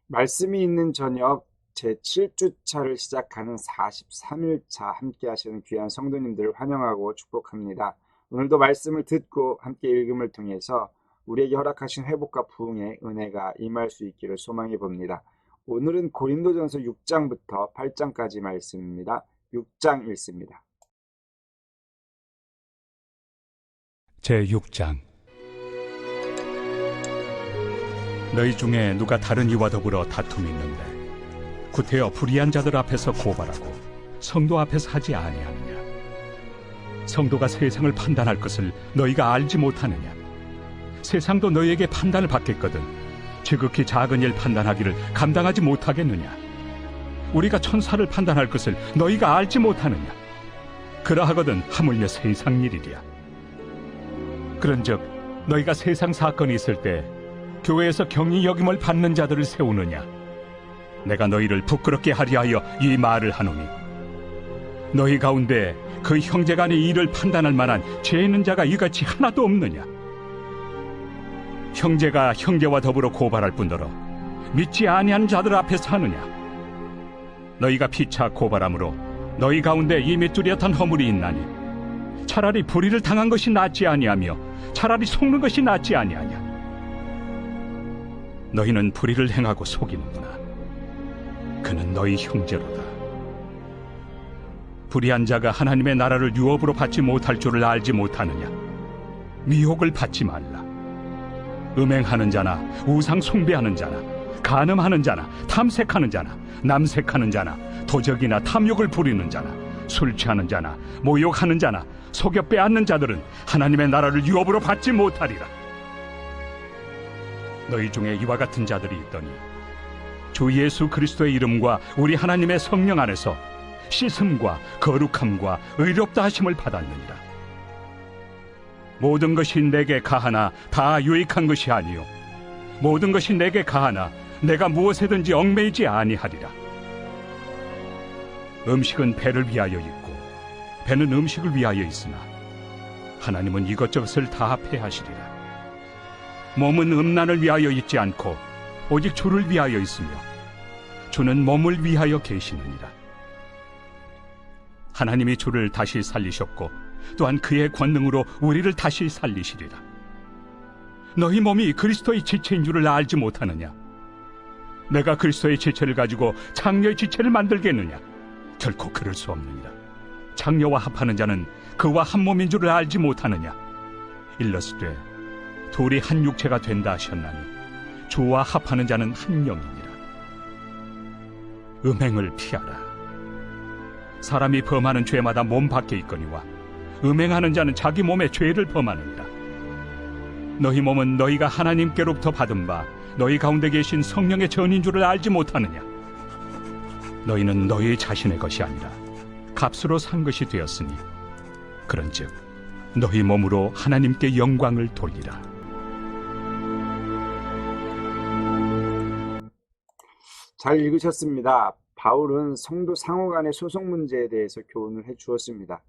말씀이 있는 저녁 제7주차를 시작하는 43일차 함께 하시는 귀한 성도님들을 환영하고 축복합니다. 오늘도 말씀을 듣고 함께 읽음을 통해서 우리에게 허락하신 회복과 부흥의 은혜가 임할 수 있기를 소망해 봅니다. 오늘은 고린도전서 6장부터 8장까지 말씀입니다. 6장 읽습니다. 제6장. 너희 중에 누가 다른 이와 더불어 다툼이 있는데 구태여 불의한 자들 앞에서 고발하고 성도 앞에서 하지 아니하느냐? 성도가 세상을 판단할 것을 너희가 알지 못하느냐? 세상도 너희에게 판단을 받겠거든 지극히 작은 일 판단하기를 감당하지 못하겠느냐? 우리가 천사를 판단할 것을 너희가 알지 못하느냐? 그러하거든 하물며 세상 일이랴. 그런즉 너희가 세상 사건이 있을 때 교회에서 경히 여김을 받는 자들을 세우느냐? 내가 너희를 부끄럽게 하려 하여 이 말을 하노니 너희 가운데 그 형제간의 일을 판단할 만한 죄 있는 자가 이같이 하나도 없느냐? 형제가 형제와 더불어 고발할 뿐더러 믿지 아니하는 자들 앞에서 하느냐? 너희가 피차 고발함으로 너희 가운데 이미 뚜렷한 허물이 있나니 차라리 불의를 당한 것이 낫지 아니하며 차라리 속는 것이 낫지 아니하냐? 너희는 불의를 행하고 속이는구나. 그는 너희 형제로다. 불의한 자가 하나님의 나라를 유업으로 받지 못할 줄을 알지 못하느냐? 미혹을 받지 말라. 음행하는 자나 우상 숭배하는 자나 간음하는 자나 탐색하는 자나 남색하는 자나 도적이나 탐욕을 부리는 자나 술 취하는 자나 모욕하는 자나 속여 빼앗는 자들은 하나님의 나라를 유업으로 받지 못하리라. 너희 중에 이와 같은 자들이 있더니 주 예수 그리스도의 이름과 우리 하나님의 성령 안에서 씻음과 거룩함과 의롭다 하심을 받았느니라. 모든 것이 내게 가하나 다 유익한 것이 아니요 모든 것이 내게 가하나 내가 무엇에든지 얽매이지 아니하리라. 음식은 배를 위하여 있고 배는 음식을 위하여 있으나 하나님은 이것저것을 다 폐하시리라. 몸은 음란을 위하여 있지 않고 오직 주를 위하여 있으며 주는 몸을 위하여 계시느니라. 하나님이 주를 다시 살리셨고 또한 그의 권능으로 우리를 다시 살리시리라. 너희 몸이 그리스도의 지체인 줄을 알지 못하느냐? 내가 그리스도의 지체를 가지고 장녀의 지체를 만들겠느냐? 결코 그럴 수 없느니라. 장녀와 합하는 자는 그와 한 몸인 줄을 알지 못하느냐? 일러스되 둘이 한 육체가 된다 하셨나니 주와 합하는 자는 한 영이니라. 음행을 피하라. 사람이 범하는 죄마다 몸 밖에 있거니와 음행하는 자는 자기 몸에 죄를 범하느니라. 너희 몸은 너희가 하나님께로부터 받은 바 너희 가운데 계신 성령의 전인 줄을 알지 못하느냐? 너희는 너희 자신의 것이 아니라 값으로 산 것이 되었으니 그런즉 너희 몸으로 하나님께 영광을 돌리라. 잘 읽으셨습니다. 바울은 성도 상호 간의 소송 문제에 대해서 교훈을 해 주었습니다.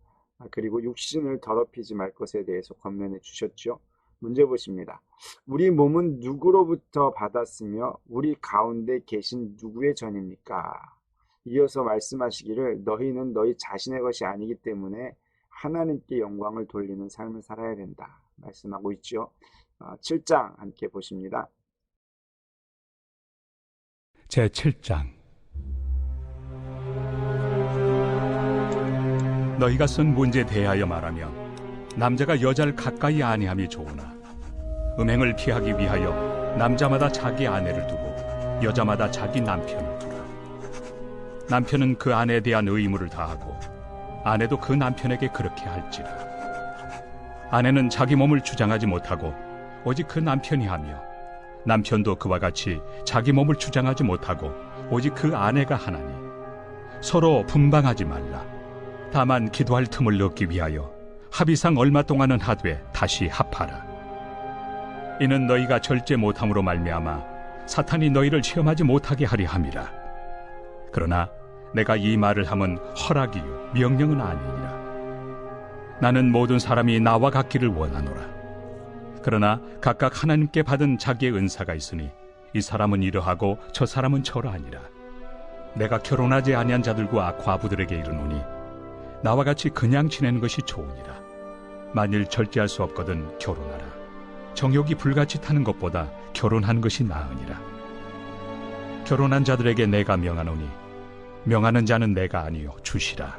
그리고 육신을 더럽히지 말 것에 대해서 권면해 주셨죠. 문제 보십니다. 우리 몸은 누구로부터 받았으며 우리 가운데 계신 누구의 전입니까? 이어서 말씀하시기를 너희는 너희 자신의 것이 아니기 때문에 하나님께 영광을 돌리는 삶을 살아야 된다 말씀하고 있죠. 7장 함께 보십니다. 제7장. 너희가 쓴 문제에 대하여 말하면 남자가 여자를 가까이 아니함이 좋으나 음행을 피하기 위하여 남자마다 자기 아내를 두고 여자마다 자기 남편을 두라. 남편은 그 아내에 대한 의무를 다하고 아내도 그 남편에게 그렇게 할지라. 아내는 자기 몸을 주장하지 못하고 오직 그 남편이 하며 남편도 그와 같이 자기 몸을 주장하지 못하고 오직 그 아내가 하나니 서로 분방하지 말라. 다만 기도할 틈을 얻기 위하여 합의상 얼마 동안은 하되 다시 합하라. 이는 너희가 절제 못함으로 말미암아 사탄이 너희를 시험하지 못하게 하려 함이라. 그러나 내가 이 말을 함은 허락이요 명령은 아니니라. 나는 모든 사람이 나와 같기를 원하노라. 그러나 각각 하나님께 받은 자기의 은사가 있으니 이 사람은 이러하고 저 사람은 저러하니라. 내가 결혼하지 아니한 자들과 과부들에게 이르노니 나와 같이 그냥 지내는 것이 좋으니라. 만일 절제할 수 없거든 결혼하라. 정욕이 불같이 타는 것보다 결혼하는 것이 나으니라. 결혼한 자들에게 내가 명하노니 명하는 자는 내가 아니요 주시라.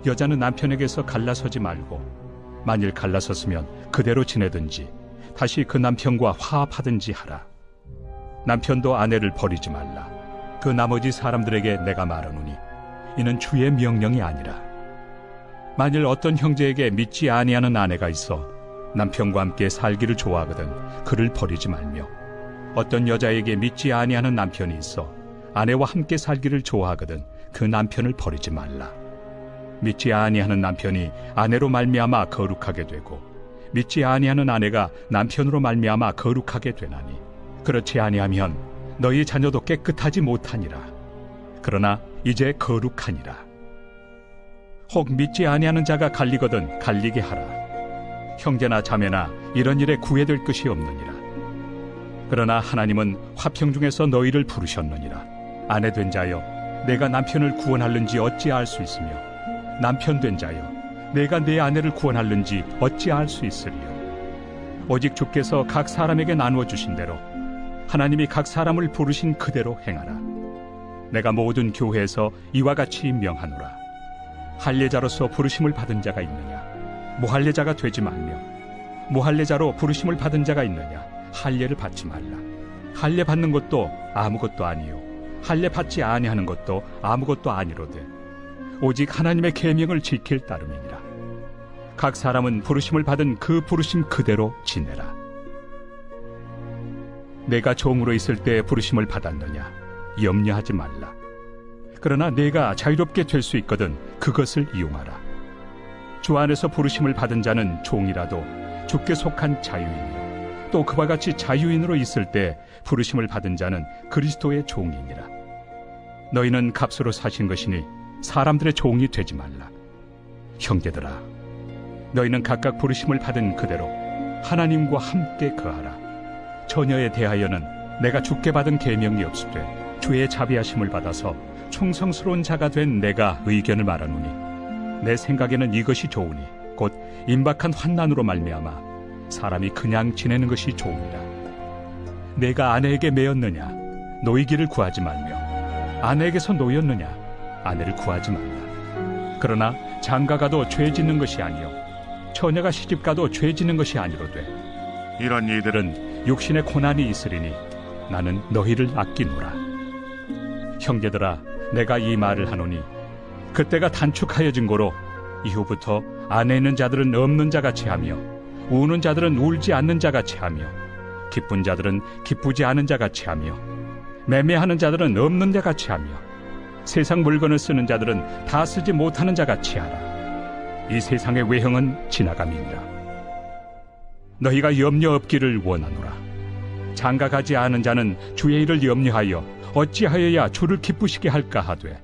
여자는 남편에게서 갈라서지 말고 만일 갈라섰으면 그대로 지내든지 다시 그 남편과 화합하든지 하라. 남편도 아내를 버리지 말라. 그 나머지 사람들에게 내가 말하노니 이는 주의 명령이 아니라. 만일 어떤 형제에게 믿지 아니하는 아내가 있어 남편과 함께 살기를 좋아하거든 그를 버리지 말며, 어떤 여자에게 믿지 아니하는 남편이 있어 아내와 함께 살기를 좋아하거든 그 남편을 버리지 말라. 믿지 아니하는 남편이 아내로 말미암아 거룩하게 되고 믿지 아니하는 아내가 남편으로 말미암아 거룩하게 되나니, 그렇지 아니하면 너희 자녀도 깨끗하지 못하니라. 그러나 이제 거룩하니라. 혹 믿지 아니하는 자가 갈리거든 갈리게 하라. 형제나 자매나 이런 일에 구애될 것이 없느니라. 그러나 하나님은 화평 중에서 너희를 부르셨느니라. 아내 된 자여, 내가 남편을 구원할는지 어찌 알 수 있으며, 남편 된 자여, 내가 내 아내를 구원할는지 어찌 알 수 있으리요. 오직 주께서 각 사람에게 나누어 주신 대로 하나님이 각 사람을 부르신 그대로 행하라. 내가 모든 교회에서 이와 같이 명하노라. 할례자로서 부르심을 받은 자가 있느냐? 무할례자가 되지 말며, 무할례자로 부르심을 받은 자가 있느냐? 할례를 받지 말라. 할례 받는 것도 아무것도 아니요 할례 받지 아니하는 것도 아무것도 아니로되 오직 하나님의 계명을 지킬 따름이니라. 각 사람은 부르심을 받은 그 부르심 그대로 지내라. 내가 종으로 있을 때 부르심을 받았느냐? 염려하지 말라. 그러나 내가 자유롭게 될 수 있거든 그것을 이용하라. 주 안에서 부르심을 받은 자는 종이라도 주께 속한 자유인이요 또 그와 같이 자유인으로 있을 때 부르심을 받은 자는 그리스도의 종이니라. 너희는 값으로 사신 것이니 사람들의 종이 되지 말라. 형제들아, 너희는 각각 부르심을 받은 그대로 하나님과 함께 거하라. 처녀에 대하여는 내가 주께 받은 계명이 없으되 주의 자비하심을 받아서 충성스러운 자가 된 내가 의견을 말하노니, 내 생각에는 이것이 좋으니 곧 임박한 환난으로 말미암아 사람이 그냥 지내는 것이 좋으니라. 내가 아내에게 매였느냐? 노이기를 구하지 말며, 아내에게서 노였느냐? 아내를 구하지 말라. 그러나 장가가도 죄 짓는 것이 아니요 처녀가 시집가도 죄 짓는 것이 아니로되 이런 이들은 육신의 고난이 있으리니 나는 너희를 아끼노라. 형제들아, 내가 이 말을 하노니 그때가 단축하여진 고로 이후부터 안에 있는 자들은 없는 자같이 하며 우는 자들은 울지 않는 자같이 하며 기쁜 자들은 기쁘지 않은 자같이 하며 매매하는 자들은 없는 자같이 하며 세상 물건을 쓰는 자들은 다 쓰지 못하는 자같이 하라. 이 세상의 외형은 지나감이니라. 너희가 염려 없기를 원하노라. 장가가지 않은 자는 주의 일을 염려하여 어찌하여야 주를 기쁘시게 할까 하되,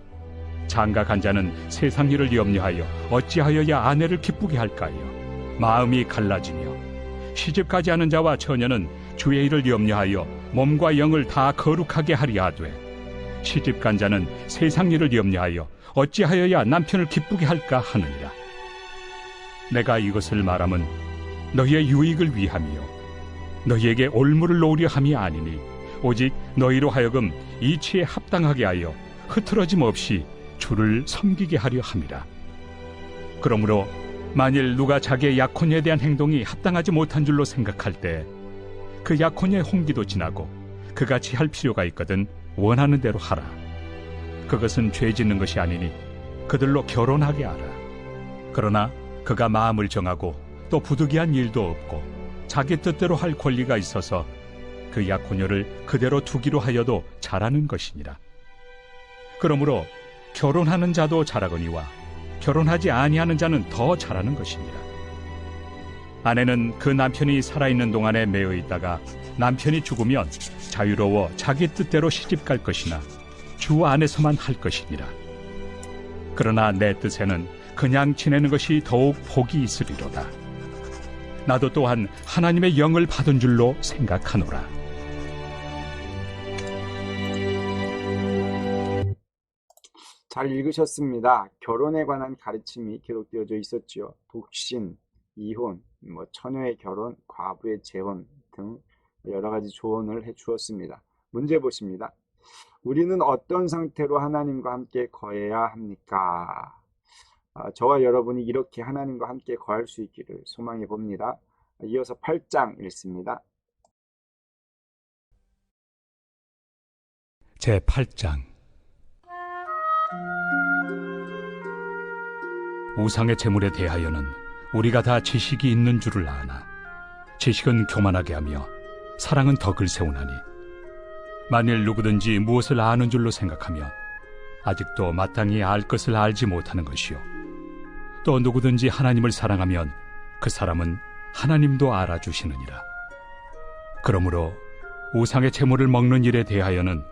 장가간 자는 세상 일을 염려하여 어찌하여야 아내를 기쁘게 할까요? 마음이 갈라지며 시집가지 않은 자와 처녀는 주의 일을 염려하여 몸과 영을 다 거룩하게 하리 하되, 시집간 자는 세상 일을 염려하여 어찌하여야 남편을 기쁘게 할까 하느니라. 내가 이것을 말함은 너희의 유익을 위함이요 너희에게 올무를 놓으려 함이 아니니 오직 너희로 하여금 이치에 합당하게 하여 흐트러짐 없이 주를 섬기게 하려 함이라. 그러므로 만일 누가 자기의 약혼에 대한 행동이 합당하지 못한 줄로 생각할 때 그 약혼의 홍기도 지나고 그같이 할 필요가 있거든 원하는 대로 하라. 그것은 죄 짓는 것이 아니니 그들로 결혼하게 하라. 그러나 그가 마음을 정하고 또 부득이한 일도 없고 자기 뜻대로 할 권리가 있어서 그 약혼녀를 그대로 두기로 하여도 잘하는 것이니라. 그러므로 결혼하는 자도 잘하거니와 결혼하지 아니하는 자는 더 잘하는 것이니라. 아내는 그 남편이 살아있는 동안에 매여 있다가 남편이 죽으면 자유로워 자기 뜻대로 시집갈 것이나 주 안에서만 할 것이니라. 그러나 내 뜻에는 그냥 지내는 것이 더욱 복이 있으리로다. 나도 또한 하나님의 영을 받은 줄로 생각하노라. 잘 읽으셨습니다. 결혼에 관한 가르침이 기록되어져 있었지요. 독신, 이혼, 처녀의 결혼, 과부의 재혼 등 여러 가지 조언을 해 주었습니다. 문제 보십니다. 우리는 어떤 상태로 하나님과 함께 거해야 합니까? 저와 여러분이 이렇게 하나님과 함께 거할 수 있기를 소망해 봅니다. 이어서 8장 읽습니다. 제8장 우상의 제물에 대하여는 우리가 다 지식이 있는 줄을 아나 지식은 교만하게 하며 사랑은 덕을 세우나니 만일 누구든지 무엇을 아는 줄로 생각하면 아직도 마땅히 알 것을 알지 못하는 것이요 또 누구든지 하나님을 사랑하면 그 사람은 하나님도 알아주시느니라. 그러므로 우상의 제물을 먹는 일에 대하여는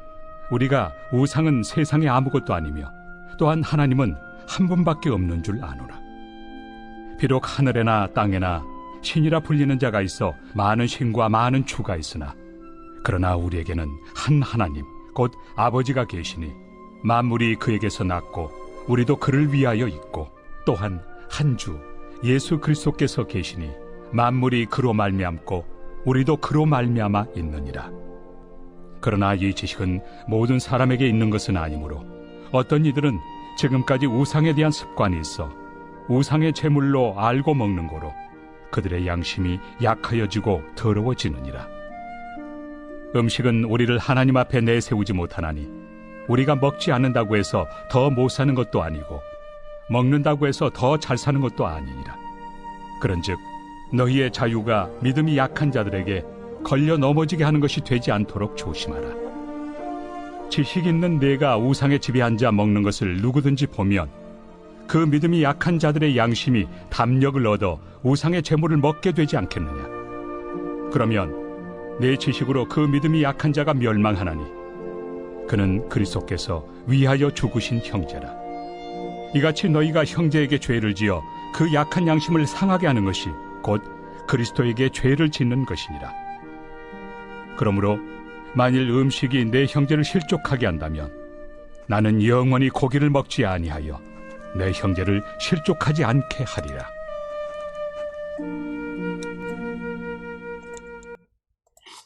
우리가 우상은 세상에 아무것도 아니며 또한 하나님은 한 분밖에 없는 줄 아노라. 비록 하늘에나 땅에나 신이라 불리는 자가 있어 많은 신과 많은 주가 있으나 그러나 우리에게는 한 하나님 곧 아버지가 계시니 만물이 그에게서 났고 우리도 그를 위하여 있고 또한 한 주 예수 그리스도께서 계시니 만물이 그로 말미암고 우리도 그로 말미암아 있느니라. 그러나 이 지식은 모든 사람에게 있는 것은 아니므로 어떤 이들은 지금까지 우상에 대한 습관이 있어 우상의 제물로 알고 먹는 거로 그들의 양심이 약하여지고 더러워지느니라. 음식은 우리를 하나님 앞에 내세우지 못하나니 우리가 먹지 않는다고 해서 더 못 사는 것도 아니고 먹는다고 해서 더 잘 사는 것도 아니니라. 그런즉 너희의 자유가 믿음이 약한 자들에게 걸려 넘어지게 하는 것이 되지 않도록 조심하라. 지식 있는 내가 우상의 집에 앉아 먹는 것을 누구든지 보면 그 믿음이 약한 자들의 양심이 담력을 얻어 우상의 제물을 먹게 되지 않겠느냐. 그러면 내 지식으로 그 믿음이 약한 자가 멸망하나니 그는 그리스도께서 위하여 죽으신 형제라. 이같이 너희가 형제에게 죄를 지어 그 약한 양심을 상하게 하는 것이 곧 그리스도에게 죄를 짓는 것이니라. 그러므로 만일 음식이 내 형제를 실족하게 한다면 나는 영원히 고기를 먹지 아니하여 내 형제를 실족하지 않게 하리라.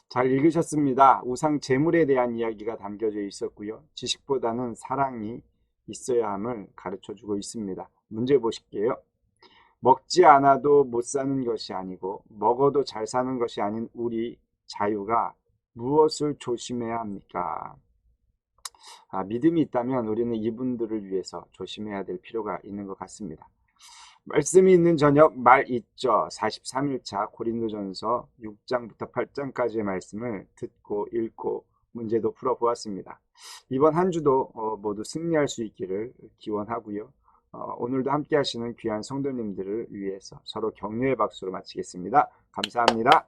잘 읽으셨습니다. 우상 제물에 대한 이야기가 담겨져 있었고요. 지식보다는 사랑이 있어야 함을 가르쳐주고 있습니다. 문제 보실게요. 먹지 않아도 못 사는 것이 아니고 먹어도 잘 사는 것이 아닌 우리 자유가 무엇을 조심해야 합니까? 믿음이 있다면 우리는 이분들을 위해서 조심해야 될 필요가 있는 것 같습니다. 말씀이 있는 저녁 말 있죠. 43일차 고린도전서 6장부터 8장까지의 말씀을 듣고 읽고 문제도 풀어보았습니다. 이번 한 주도 모두 승리할 수 있기를 기원하고요. 오늘도 함께 하시는 귀한 성도님들을 위해서 서로 격려의 박수로 마치겠습니다. 감사합니다.